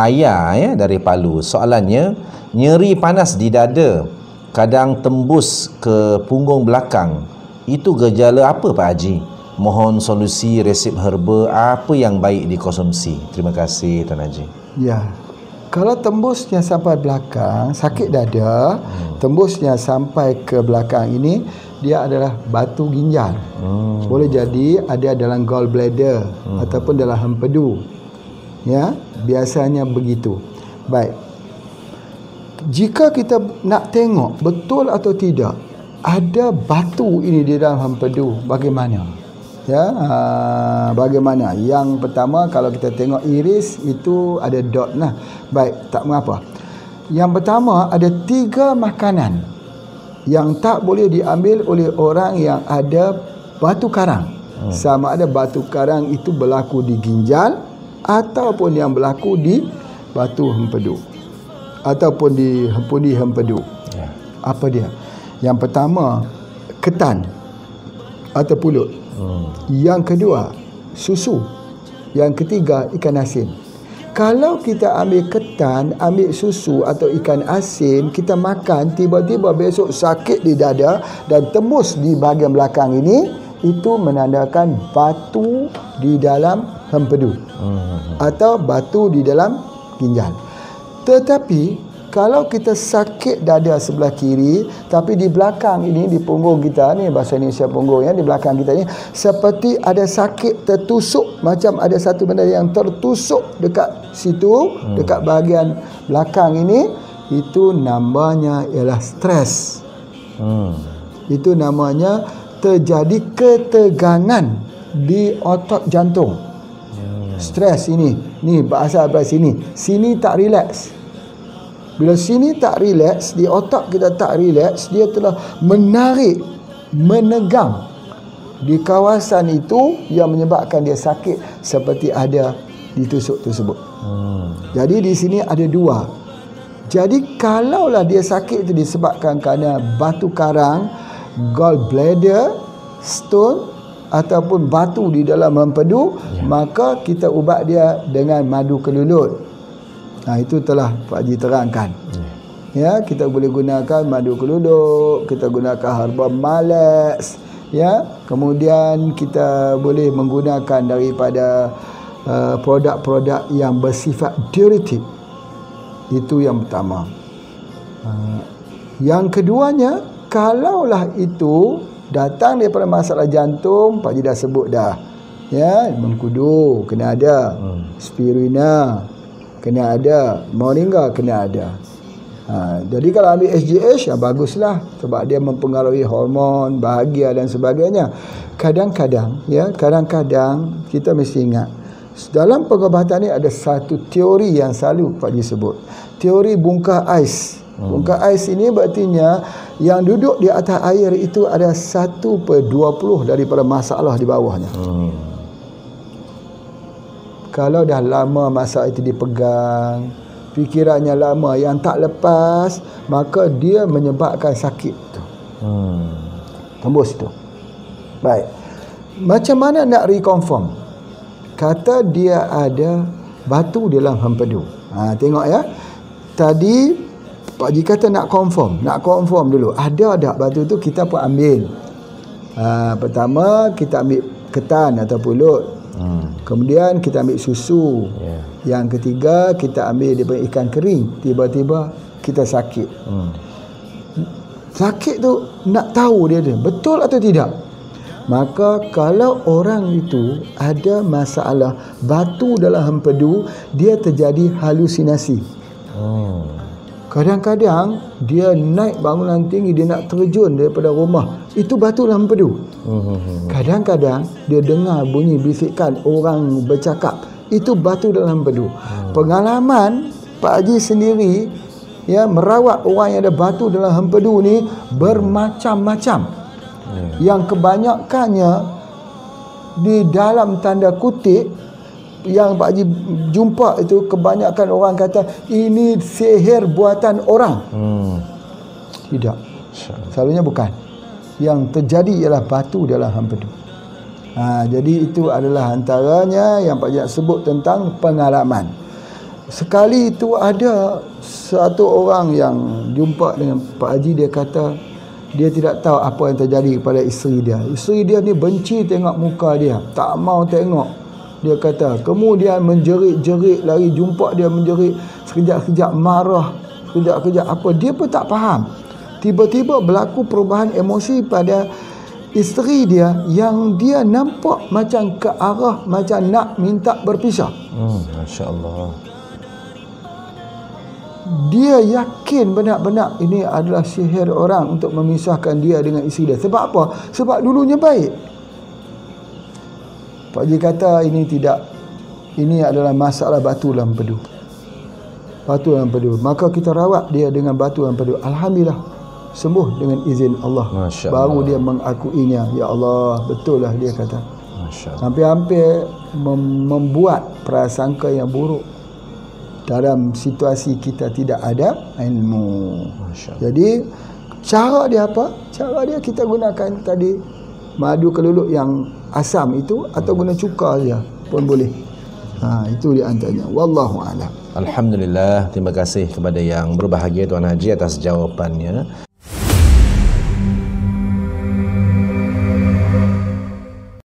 Ayah dari Palu. Soalannya, nyeri panas di dada, kadang tembus ke punggung belakang. Itu gejala apa Pak Haji? Mohon solusi resep herba apa yang baik dikonsumsi. Terima kasih Tuan Haji. Ya. Kalau tembusnya sampai belakang, sakit dada, tembusnya sampai ke belakang ini, dia adalah batu ginjal. Boleh jadi ada dalam gallbladder ataupun dalam empedu. Ya, biasanya begitu. Baik. Jika kita nak tengok betul atau tidak ada batu ini di dalam empedu, bagaimana? Ya, bagaimana? Yang pertama, kalau kita tengok iris itu ada dot lah. Baik, tak mengapa. Yang pertama, ada 3 makanan yang tak boleh diambil oleh orang yang ada batu karang. Sama ada batu karang itu berlaku di ginjal ataupun yang berlaku di batu empedu ataupun di empedu. Apa dia? Yang pertama, ketan atau pulut. Yang kedua, susu. Yang ketiga, ikan asin. Kalau kita ambil ketan, ambil susu atau ikan asin, kita makan, tiba-tiba besok sakit di dada dan tembus di bahagian belakang ini, itu menandakan batu di dalam empedu atau batu di dalam ginjal. Tetapi kalau kita sakit dada sebelah kiri, tapi di belakang ini, di punggung kita ni, bahasa Indonesia punggung ya, di belakang kita ni seperti ada sakit tertusuk, macam ada satu benda yang tertusuk dekat situ, dekat bahagian belakang ini, itu namanya ialah stres. Itu namanya terjadi ketegangan di otot jantung. Stres ini, ni bahasa sini. Sini tak relax. Bila sini tak relax, di otak kita tak relax, dia telah menarik, menegang di kawasan itu yang menyebabkan dia sakit seperti ada ditusuk tersebut. Jadi di sini ada 2. Jadi kalaulah dia sakit itu disebabkan kerana batu karang, gallbladder, stone ataupun batu di dalam empedu, maka kita ubat dia dengan madu kelulut. Itu telah Pak Haji terangkan. Ya, kita boleh gunakan madu kelulut, kita gunakan herba malex, ya. Kemudian kita boleh menggunakan daripada produk-produk yang bersifat diuretik. Itu yang pertama. Yang keduanya, kalaulah itu datang daripada masalah jantung, Pak Haji dah sebut dah. Ya, mengkudu kena ada, spirulina kena ada, moringa kena ada. Jadi kalau ambil SGH, baguslah sebab dia mempengaruhi hormon, bahagia dan sebagainya. Kadang-kadang kita mesti ingat, dalam pengobatan ni ada satu teori yang selalu Pak Haji sebut. Teori bungkah ais. Bungkah ais ini berartinya yang duduk di atas air itu ada 1/20 daripada masalah di bawahnya. Kalau dah lama masa itu dipegang, fikirannya lama yang tak lepas, maka dia menyebabkan sakit tu. Tembus tu. Baik. Macam mana nak reconfirm? Kata dia ada batu dalam empedu. Tengok ya. Tadi Pak Haji kata nak confirm dulu. Ada tak batu tu, kita pun ambil. Pertama kita ambil ketan atau pulut. Kemudian kita ambil susu. Yang ketiga kita ambil daripada ikan kering. Tiba-tiba kita sakit. Sakit tu nak tahu dia betul atau tidak. Maka kalau orang itu ada masalah batu dalam empedu, dia terjadi halusinasi. Kadang-kadang dia naik bangunan tinggi, dia nak terjun daripada rumah, itu batu dalam empedu. Kadang-kadang dia dengar bunyi bisikan orang bercakap, itu batu dalam empedu. Pengalaman Pak Haji sendiri ya merawat orang yang ada batu dalam empedu ni bermacam-macam. Yang kebanyakannya di dalam tanda kutip yang Pak Haji jumpa itu, kebanyakan orang kata ini sihir buatan orang. Tidak, selalunya bukan. Yang terjadi ialah batu dalam empedu. Jadi itu adalah antaranya yang Pak Haji sebut tentang pengalaman. sekali itu ada satu orang yang jumpa dengan Pak Haji, dia kata dia tidak tahu apa yang terjadi kepada isteri dia. Isteri dia ni benci tengok muka dia, tak mau tengok. Dia kata, kemudian menjerit-jerit lari, jumpa dia menjerit, sekejap-sekejap marah, sekejap-sekejap apa, dia pun tak faham. Tiba-tiba berlaku perubahan emosi pada isteri dia yang dia nampak macam ke arah macam nak minta berpisah. Masya Allah. Dia yakin benar-benar ini adalah sihir orang untuk memisahkan dia dengan isteri dia. Sebab apa? Sebab dulunya baik. Pak Haji kata ini tidak, ini adalah masalah batu dalam empedu. Batu dalam empedu. Maka kita rawat dia dengan batu dalam empedu. Alhamdulillah, sembuh dengan izin Allah. Masya Baru Allah. dia mengakuinya. Ya Allah, betul lah dia kata. Masya Allah. Hampir-hampir membuat prasangka yang buruk dalam situasi kita tidak ada ilmu. Masya Allah. Jadi cara dia apa? Cara dia kita gunakan tadi madu keluluk yang asam itu atau guna cuka saja pun boleh. Itu di antaranya. Wallahu a'lam. Alhamdulillah, terima kasih kepada yang berbahagia Tuan Haji atas jawapannya.